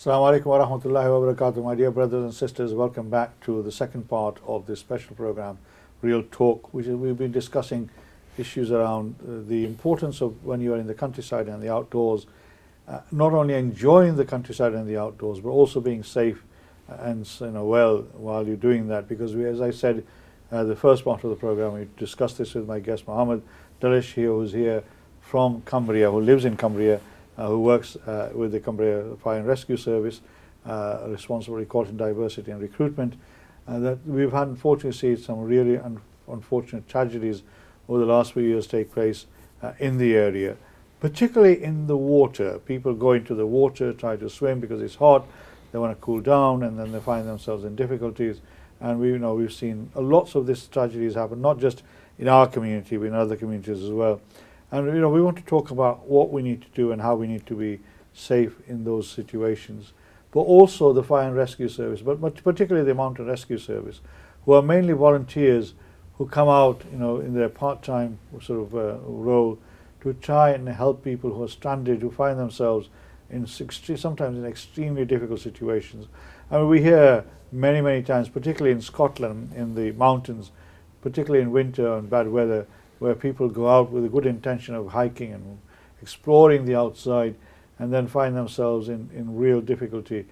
Assalamu alaikum wa rahmatullahi wa barakatuh. My dear brothers and sisters, welcome back to the second part of this special program, Real Talk, which we've been discussing issues around the importance of when you are in the countryside and the outdoors, not only enjoying the countryside and the outdoors, but also being safe and well while you're doing that. Because we, as I said, the first part of the program, we discussed this with my guest Muhammad Dalish here, who's here from Cumbria, who lives in Cumbria, who works with the Cumbria Fire and Rescue Service, responsible for equality, diversity and recruitment. That we've had, unfortunately, seen some really unfortunate tragedies over the last few years take place in the area, particularly in the water. People go into the water, try to swim because it's hot, they want to cool down, and then they find themselves in difficulties. And we've seen lots of these tragedies happen, not just in our community, but in other communities as well. And we want to talk about what we need to do and how we need to be safe in those situations. But also the Fire and Rescue Service, but particularly the Mountain Rescue Service, who are mainly volunteers who come out, in their part-time sort of role to try and help people who are stranded, who find themselves in sometimes in extremely difficult situations. I mean, we hear many times, particularly in Scotland, in the mountains, particularly in winter and bad weather, where people go out with a good intention of hiking and exploring the outside, and then find themselves in real difficulty,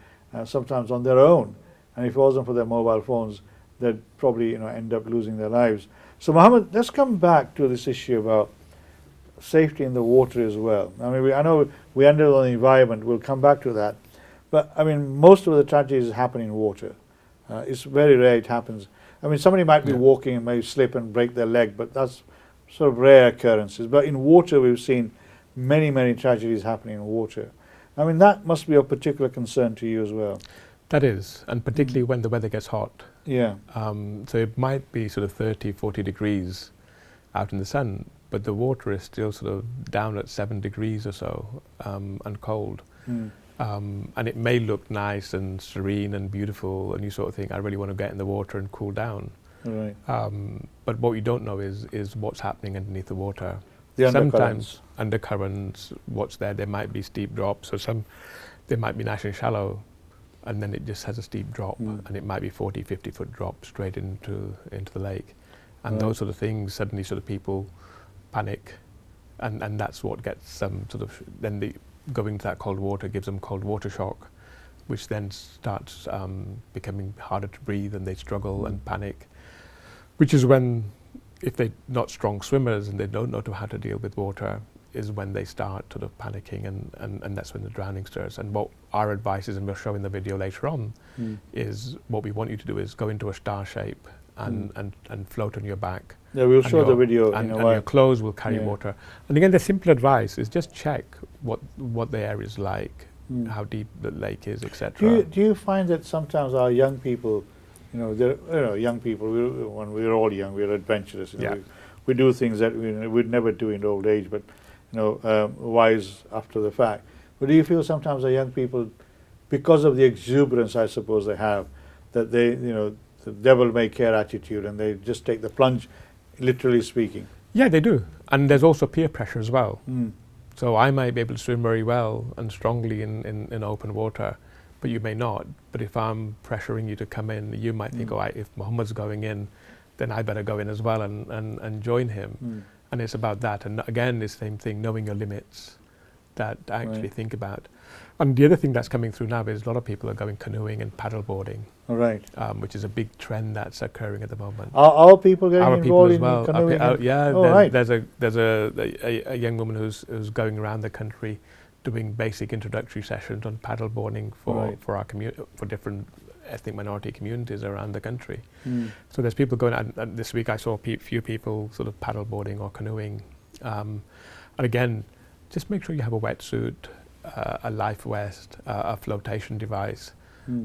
sometimes on their own. And if it wasn't for their mobile phones, they'd probably end up losing their lives. So Mohammed, let's come back to this issue about safety in the water as well. I mean, I know we ended on the environment, we'll come back to that. But I mean, most of the tragedies happen in water. It's very rare it happens. I mean, somebody might be walking and may slip and break their leg, but that's sort of rare occurrences. But in water, we've seen many tragedies happening in water. I mean, that must be of particular concern to you as well. That is, and particularly when the weather gets hot. Yeah. So it might be sort of 30, 40 degrees out in the sun, but the water is still sort of down at 7 degrees or so, and cold. And it may look nice and serene and beautiful, and you sort of think, I really want to get in the water and cool down. Right. But what you don't know is what's happening underneath the water. The Sometimes undercurrents, what's there might be steep drops, or they might be nice and shallow, and then it just has a steep drop, and it might be 40, 50 foot drop straight into the lake. And those sort of things, suddenly sort of people panic, and that's what gets them going to that cold water gives them cold water shock, which then starts becoming harder to breathe, and they struggle and panic, which is when, if they're not strong swimmers and they don't know how to deal with water, is when they start sort of panicking, and that's when the drowning starts. And what our advice is, and we'll show in the video later on, is what we want you to do is go into a star shape and float on your back. Yeah, we'll show the video. And your clothes will carry water. And again, the simple advice is just check what the area is like, how deep the lake is, etc. Do you find that sometimes our young people, young people, when we're all young, we're adventurous. We do things that we'd never do in old age, but wise after the fact. But do you feel sometimes our young people, because of the exuberance I suppose they have, that they, the devil may care attitude, and they just take the plunge, literally speaking? Yeah, they do. And there's also peer pressure as well. So I might be able to swim very well and strongly in open water, but you may not. But if I'm pressuring you to come in, you might think, oh, if Muhammad's going in, then I better go in as well and join him. And it's about that. And again, the same thing, knowing your limits, that I actually think about. And the other thing that's coming through now is a lot of people are going canoeing and paddleboarding. Right. Which is a big trend that's occurring at the moment. Are people getting involved people as in well. canoeing? There's a young woman who's going around the country doing basic introductory sessions on paddleboarding for our for different ethnic minority communities around the country. So there's people going out, and this week I saw a few people sort of paddleboarding or canoeing. And again, just make sure you have a wetsuit, a life vest, a flotation device,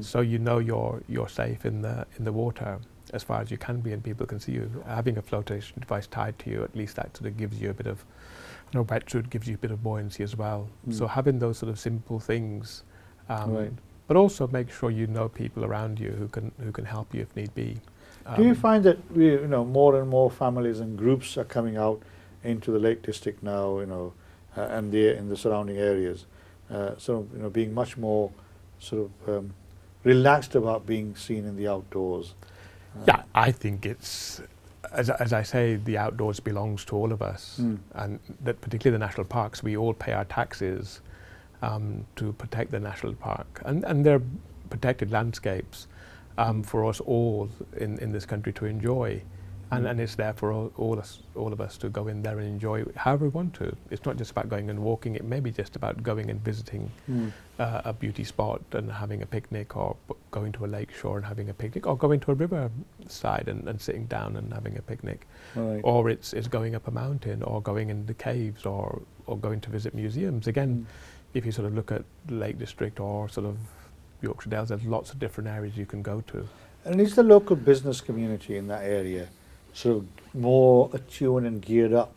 so you're safe in the water as far as you can be, and people can see you. Having a flotation device tied to you, at least that sort of gives you a bit of, wetsuit gives you a bit of buoyancy as well. So having those sort of simple things, but also make sure you know people around you who can help you if need be. Do you find that more and more families and groups are coming out into the Lake District now, and in the surrounding areas, being much more sort of relaxed about being seen in the outdoors? Yeah, I think it's, as I say, the outdoors belongs to all of us, and that particularly the national parks, we all pay our taxes to protect the national park, and they're protected landscapes for us all in this country to enjoy, and it's there for all of us to go in there and enjoy however we want to. It's not just about going and walking, it may be just about going and visiting a beauty spot and having a picnic, or going to a lake shore and having a picnic, or going to a river side and sitting down and having a picnic. Right. Or it's going up a mountain, or going into caves, or going to visit museums. Again, if you sort of look at Lake District or sort of Yorkshire Dales, there's lots of different areas you can go to. And is the local business community in that area sort of more attuned and geared up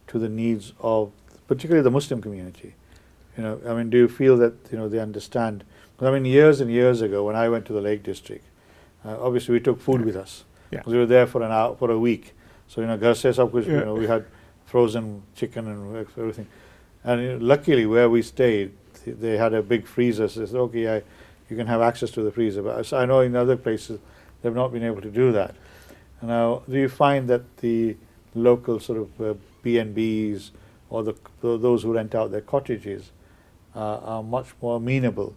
to the needs of particularly the Muslim community? You know, I mean, do you feel that, you know, they understand? I mean, years and years ago when I went to the Lake District, obviously we took food with us. Yeah. We were there for an hour, for a week. So, you know, you know, we had frozen chicken and everything. And luckily where we stayed, they had a big freezer, so they said, okay, you can have access to the freezer. But I know in other places they've not been able to do that. Now, do you find that the local sort of B&Bs or those who rent out their cottages are much more amenable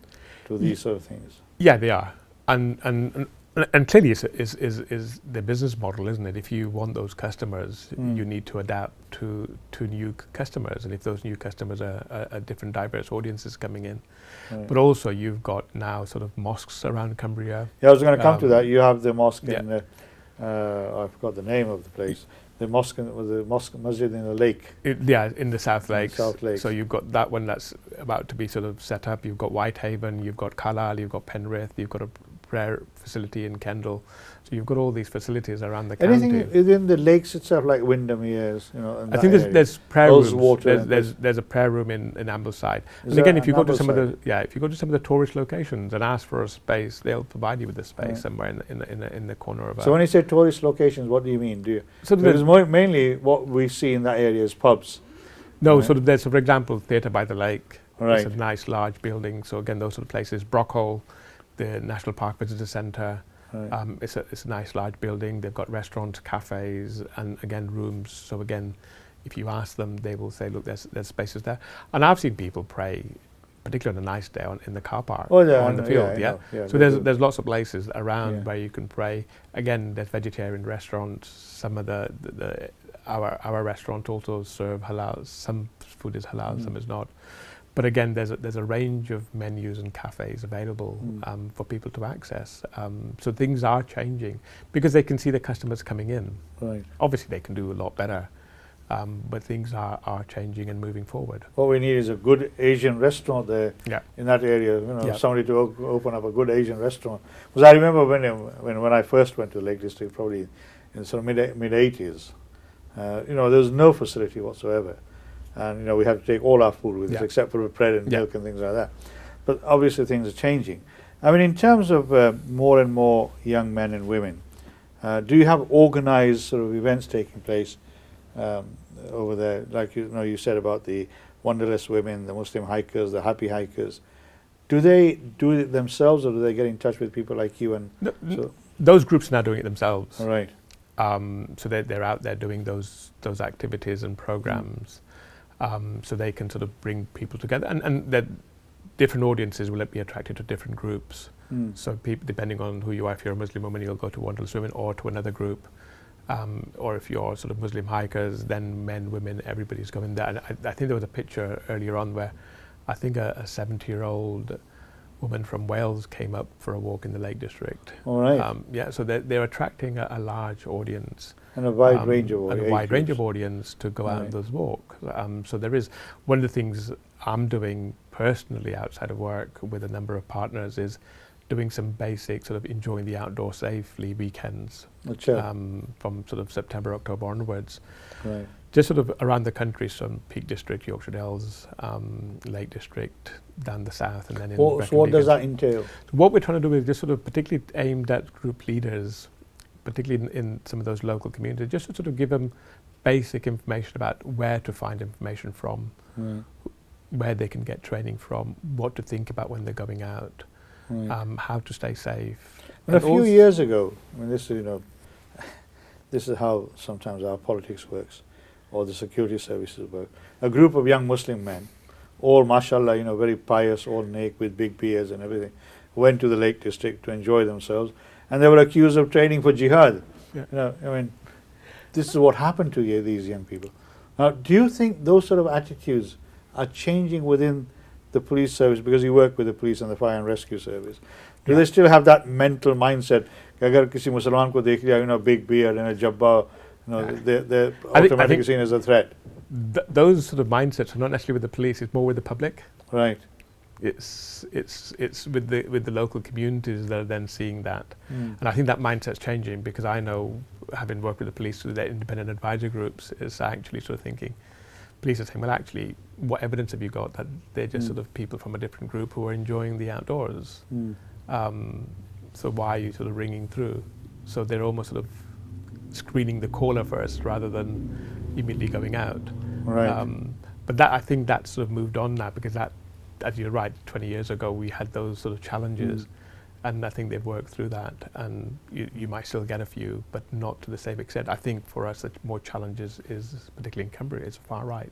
to these sort of things? Yeah, they are, and clearly is the business model, isn't it? If you want those customers, you need to adapt to new customers, and if those new customers are different diverse audiences coming in. Right. But also you've got now sort of mosques around Cumbria. Yeah, I was going to come to that. You have the mosque in, I forgot the name of the place, the mosque masjid in the lake. In the South Lakes. South Lakes. So you've got that one that's about to be sort of set up. You've got Whitehaven, you've got Carlisle, you've got Penrith, you've got a prayer facility in Kendal. So you've got all these facilities around the county. Anything within the lakes itself, like Windermere's, you know? I think there's prayer rooms. There's a prayer room in Ambleside. And again, if you go to some of the tourist locations and ask for a space, they'll provide you with a space somewhere in the corner of. So when you say tourist locations, what do you mean? So because mainly what we see in that area is pubs. No, sort of. There's, for example, Theatre by the Lake. Right. It's a nice large building. So again, those sort of places. Brockhole, the National Park Visitor Centre. Right. It's a nice large building. They've got restaurants, cafes, and again rooms. So again, if you ask them, they will say, "Look, there's spaces there." And I've seen people pray, particularly on a nice day, in the car park or on the field. So there's lots of places around where you can pray. Again, there's vegetarian restaurants. Some of our restaurants also serve halal. Some food is halal, some is not. But again, there's a range of menus and cafes available for people to access. So things are changing because they can see the customers coming in. Right. Obviously, they can do a lot better, but things are changing and moving forward. What we need is a good Asian restaurant there in that area. You know, somebody to open up a good Asian restaurant. Because I remember when I first went to the Lake District, probably in sort of mid 80s. You know, there was no facility whatsoever. And, you know, we had to take all our food with us except for bread and milk and things like that. But obviously things are changing. I mean, in terms of more and more young men and women, do you have organized sort of events taking place over there? Like, you said about the Wanderlust Women, the Muslim hikers, the happy hikers. Do they do it themselves, or do they get in touch with people like you? And those groups are now doing it themselves. All right. So they're out there doing those activities and programs. So they can sort of bring people together, and that different audiences will be attracted to different groups. So people, depending on who you are, if you're a Muslim woman, you'll go to Wanderlust Women or to another group. Or if you're sort of Muslim hikers, then men, women, everybody's going there. And I think there was a picture earlier on where I think a 70-year-old woman from Wales came up for a walk in the Lake District. All right. So they're attracting a large audience. And a wide range of audience to go out on those walks. So there is one of the things I'm doing personally outside of work with a number of partners is doing some basic sort of enjoying the outdoor safely weekends from sort of September, October onwards. Right. Just sort of around the country, some Peak District, Yorkshire Dales, Lake District, down the south, and then in So what does that entail? So what we're trying to do is just sort of particularly aimed at group leaders, particularly in some of those local communities, just to sort of give them basic information about where to find information from, where they can get training from, what to think about when they're going out, how to stay safe. And a few years ago, I mean, this is how sometimes our politics works, or the security services work. A group of young Muslim men, all mashallah, very pious, all naked with big beards and everything, went to the Lake District to enjoy themselves, and they were accused of training for jihad. Yeah. I mean, this is what happened to these young people. Now, do you think those sort of attitudes are changing within the police service, because you work with the police and the fire and rescue service? Do they still have that mental mindset? Agar kisi Musliman ko dekh liya, big beard and a jabba, they're automatically seen as a threat. Those sort of mindsets are not necessarily with the police; it's more with the public. Right. It's with the local communities that are then seeing that, and I think that mindset's changing, because I know, having worked with the police through their independent advisor groups, is actually sort of thinking, police are saying, well, actually, what evidence have you got that they're just sort of people from a different group who are enjoying the outdoors? So why are you sort of ringing through? So they're almost sort of screening the caller first rather than immediately going out. Right. But that, I think that's sort of moved on now, because that, as you're right, 20 years ago we had those sort of challenges, and I think they've worked through that, and you might still get a few, but not to the same extent. I think for us, the more challenges is, particularly in Cumbria, it's far right.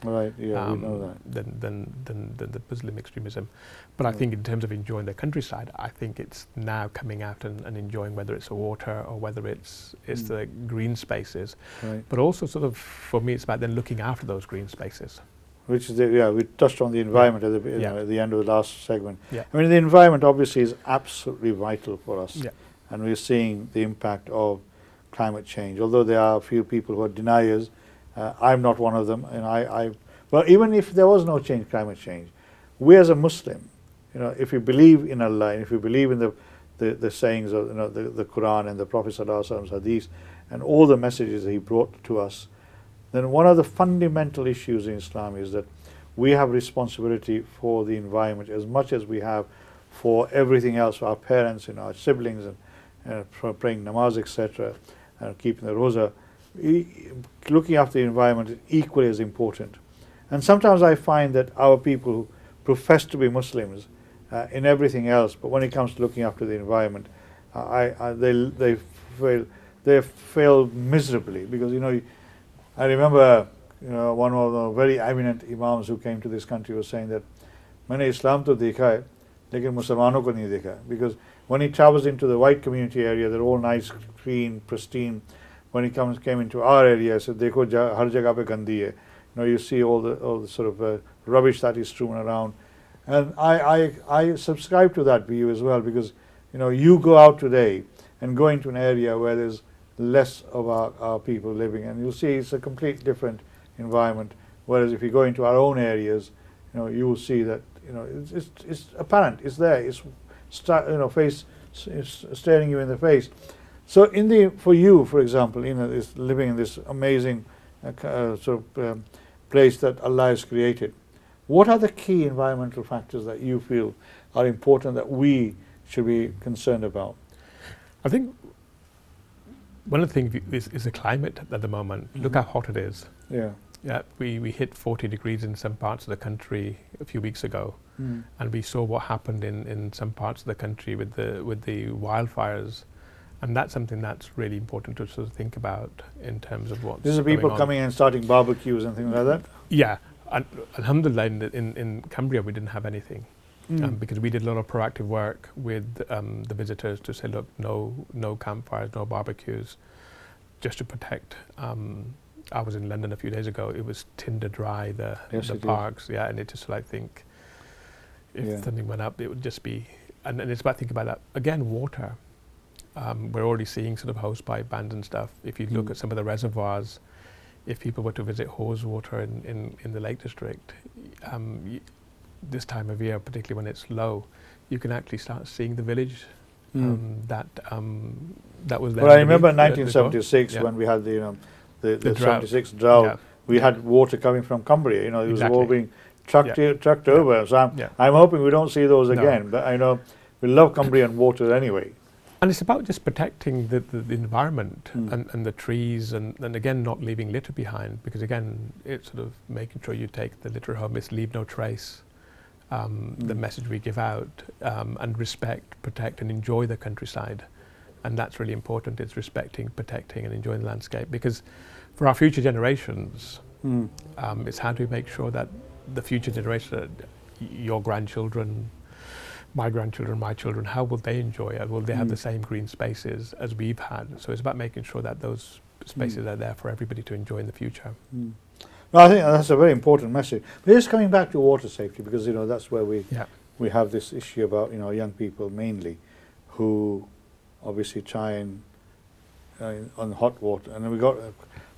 Right, yeah, we know that. Than the Muslim extremism. But I think in terms of enjoying the countryside, I think it's now coming out and enjoying, whether it's the water or whether it's the green spaces. Right. But also sort of, for me, it's about then looking after those green spaces. Which is, we touched on the environment at the end of the last segment. Yeah. I mean, the environment obviously is absolutely vital for us. Yeah. And we're seeing the impact of climate change. Although there are a few people who are deniers, I'm not one of them. And well, even if there was no climate change, we as a Muslim, if you believe in Allah, and if you believe in the sayings of the Quran and the Prophet ﷺ's hadith and all the messages that he brought to us, then one of the fundamental issues in Islam is that we have responsibility for the environment as much as we have for everything else, for our parents and our siblings, and for praying namaz, etc., and keeping the roza. Looking after the environment is equally as important. And sometimes I find that our people who profess to be Muslims in everything else, but when it comes to looking after the environment, they fail miserably, because I remember one of the very eminent imams who came to this country was saying that मैंने इस्लाम तो देखा है लेकिन मुसलमानों को नहीं देखा, because when he travels into the white community area, they're all nice, clean, pristine. When he came into our area, he said, देखो हर जगह पे गंदी है. You see all the sort of rubbish that is strewn around, and I subscribe to that view as well, because you go out today and go into an area where there's less of our people living, and you'll see it's a complete different environment. Whereas if you go into our own areas, you will see that it's apparent, it's there, it's staring you in the face. So for you, for example, living in this amazing place that Allah has created, what are the key environmental factors that you feel are important that we should be concerned about? I think one of the things is the climate at the moment. Look how hot it is. Yeah. Yeah, we hit 40 degrees in some parts of the country a few weeks ago, and we saw what happened in some parts of the country with the wildfires, and that's something that's really important to sort of think about in terms of what's These are people coming and starting barbecues and things like that? Yeah, and alhamdulillah, in Cumbria we didn't have anything, because we did a lot of proactive work with the visitors to say, look, no campfires, no barbecues, just to protect. I was in London a few days ago. It was tinder dry, the parks, and it just think if something went up, it would just be, and it's about thinking about that again. Water, we're already seeing sort of hosepipe bans and stuff. If you look at some of the reservoirs, if people were to visit hose water in the Lake District, this time of year, particularly when it's low, you can actually start seeing the village that was there. Well, I remember in 1976 when we had the 76 drought, we had water coming from Cumbria. It was all being trucked over. So I'm hoping we don't see those again. But I know we love Cumbrian water anyway. And it's about just protecting the environment and the trees and again not leaving litter behind, because again it's sort of making sure you take the litter home. It's leave no trace, the message we give out, and respect, protect and enjoy the countryside. And that's really important. It's respecting, protecting and enjoying the landscape, because for our future generations, it's how do we make sure that the future generation, your grandchildren, my grandchildren, my children, how will they enjoy it? Will they have the same green spaces as we've had? So it's about making sure that those spaces are there for everybody to enjoy in the future. Well, I think that's a very important message. But just coming back to water safety, because that's where we have this issue about young people mainly, who obviously try and on hot water, and we got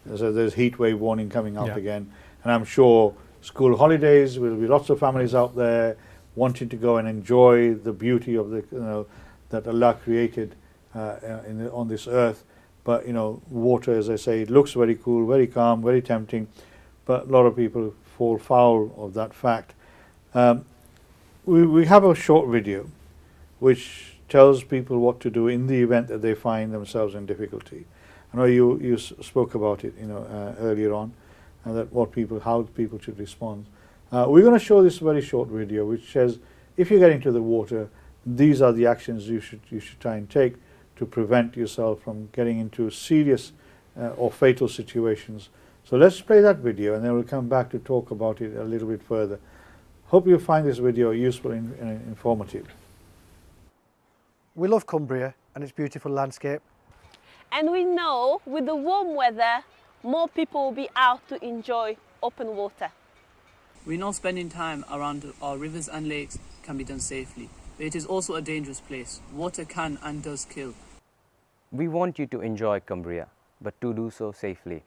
there's heat wave warning coming up again, and I'm sure school holidays will be lots of families out there wanting to go and enjoy the beauty of the that Allah created on this earth. But water, as I say, it looks very cool, very calm, very tempting, but a lot of people fall foul of that fact. We have a short video which tells people what to do in the event that they find themselves in difficulty. I know you spoke about it earlier on, and that how people should respond. We're going to show this very short video which says if you get into the water, these are the actions you should try and take to prevent yourself from getting into serious or fatal situations. So let's play that video and then we'll come back to talk about it a little bit further. Hope you find this video useful and informative. We love Cumbria and its beautiful landscape. And we know with the warm weather, more people will be out to enjoy open water. We know spending time around our rivers and lakes can be done safely, but it is also a dangerous place. Water can and does kill. We want you to enjoy Cumbria, but to do so safely.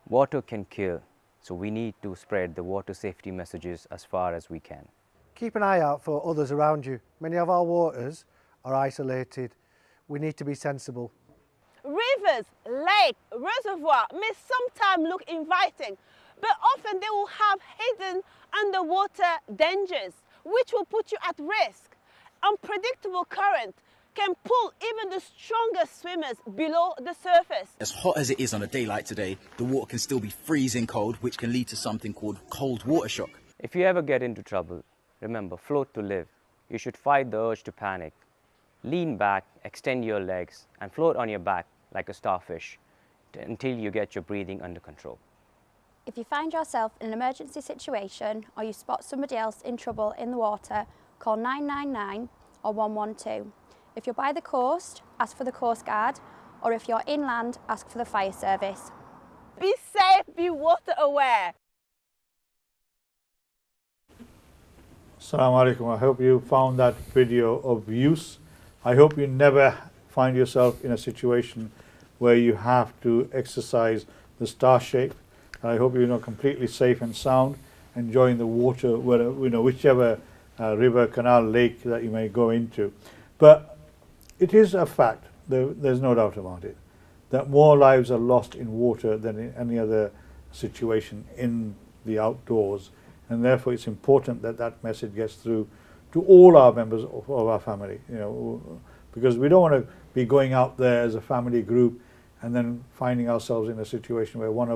Water can kill, so we need to spread the water safety messages as far as we can. Keep an eye out for others around you. Many of our waters are isolated. We need to be sensible. Rivers, lake, reservoir may sometimes look inviting, but often they will have hidden underwater dangers, which will put you at risk. Unpredictable current can pull even the strongest swimmers below the surface. As hot as it is on a day like today, the water can still be freezing cold, which can lead to something called cold water shock. If you ever get into trouble, remember, float to live. You should fight the urge to panic. Lean back, extend your legs, and float on your back like a starfish until you get your breathing under control. If you find yourself in an emergency situation or you spot somebody else in trouble in the water, call 999 or 112. If you're by the coast, ask for the Coast Guard, or if you're inland, ask for the fire service. Be safe, be water aware. Assalamu alaikum. I hope you found that video of use. I hope you never find yourself in a situation where you have to exercise the star shape. I hope you're completely safe and sound, enjoying the water, whichever river, canal, lake that you may go into. But it is a fact, there's no doubt about it, that more lives are lost in water than in any other situation in the outdoors, and therefore it's important that that message gets through to all our members of our family, because we don't want to be going out there as a family group and then finding ourselves in a situation where one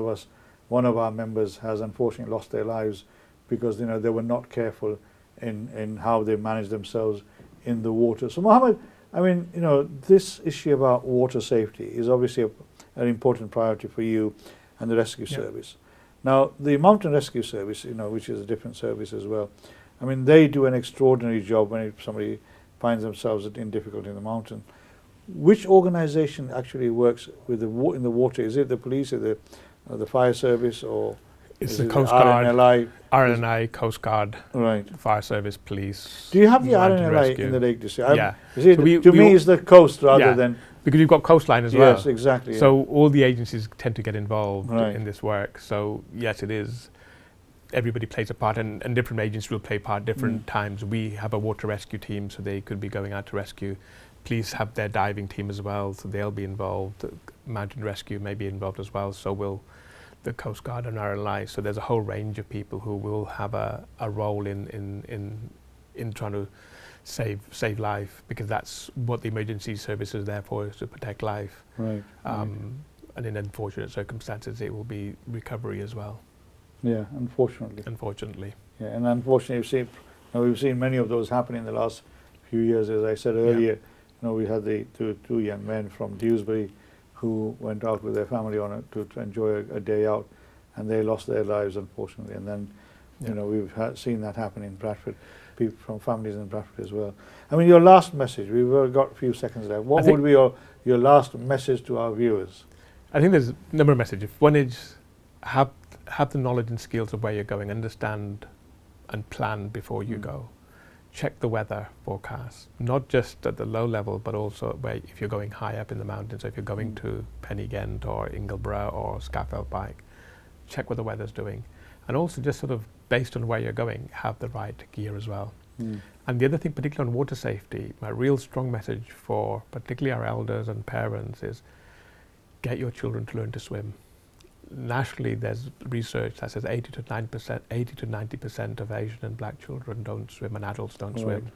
of our members has unfortunately lost their lives because they were not careful in how they managed themselves in the water. So Mohammed, I mean, this issue about water safety is obviously an important priority for you and the rescue service. Now, the Mountain Rescue Service, which is a different service as well, I mean, they do an extraordinary job when somebody finds themselves in difficulty in the mountain. Which organization actually works with in the water? Is it the police, or the fire service, or it's is the it Coast Guard, RNLI, Coast Guard, right? Fire service, police. Do you have the Mountain RNLI rescue in the lake district? Yeah. To me, it's the coast rather than. Because you've got coastline as well. Yes, exactly. So all the agencies tend to get involved Right. in this work. So yes, it is. Everybody plays a part, and different agencies will play part different times. We have a water rescue team, so they could be going out to rescue. Police have their diving team as well, so they'll be involved. Mountain rescue may be involved as well, so will the Coast Guard and RLI. So there's a whole range of people who will have a role in trying to save life, because that's what the emergency service is there for, is to protect life. Right. And in unfortunate circumstances, it will be recovery as well. Yeah, unfortunately. Unfortunately. Yeah, and unfortunately, we've seen many of those happen in the last few years. As I said earlier, we had the two young men from Dewsbury who went out with their family to enjoy a day out, and they lost their lives, unfortunately. And then, we've seen that happen in Bradford, people from families in Bradford as well. I mean, your last message, we've got a few seconds left. What would be your last message to our viewers? I think there's a number of messages. One is have the knowledge and skills of where you're going, understand and plan before you go. Check the weather forecast, not just at the low level, but also if you're going high up in the mountains. So if you're going to Pen-y-Ghent or Ingleborough or Scafell Pike, check what the weather's doing. And also just sort of based on where you're going, have the right gear as well. And the other thing, particularly on water safety, my real strong message for particularly our elders and parents is get your children to learn to swim. Nationally, there's research that says 80 to 90% of Asian and black children don't swim, and adults don't swim.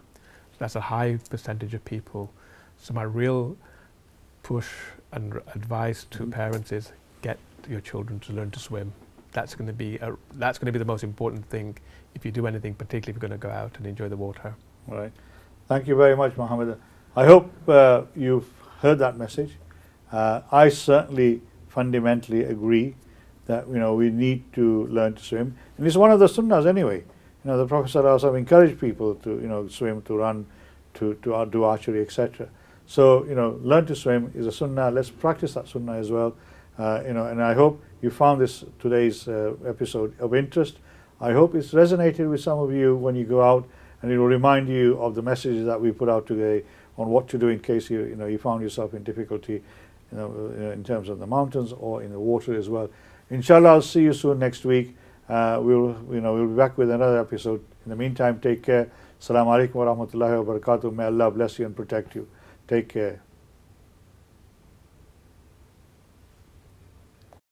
So that's a high percentage of people. So my real push and advice to parents is get your children to learn to swim. That's going to be the most important thing if you do anything, particularly if you're going to go out and enjoy the water. Right. Thank you very much, Mohammed. I hope you've heard that message. I certainly fundamentally agree that we need to learn to swim, and it's one of the sunnahs anyway. The Prophet ﷺ encouraged people to swim, to run, to do archery, etc. So learn to swim is a sunnah. Let's practice that sunnah as well. And I hope you found today's episode of interest. I hope it's resonated with some of you when you go out, and it will remind you of the messages that we put out today on what to do in case you found yourself in difficulty, in terms of the mountains or in the water as well. Inshallah, I'll see you soon next week. We'll be back with another episode. In the meantime, take care. Assalamu alaikum wa rahmatullahi wa barakatuh. May Allah bless you and protect you. Take care.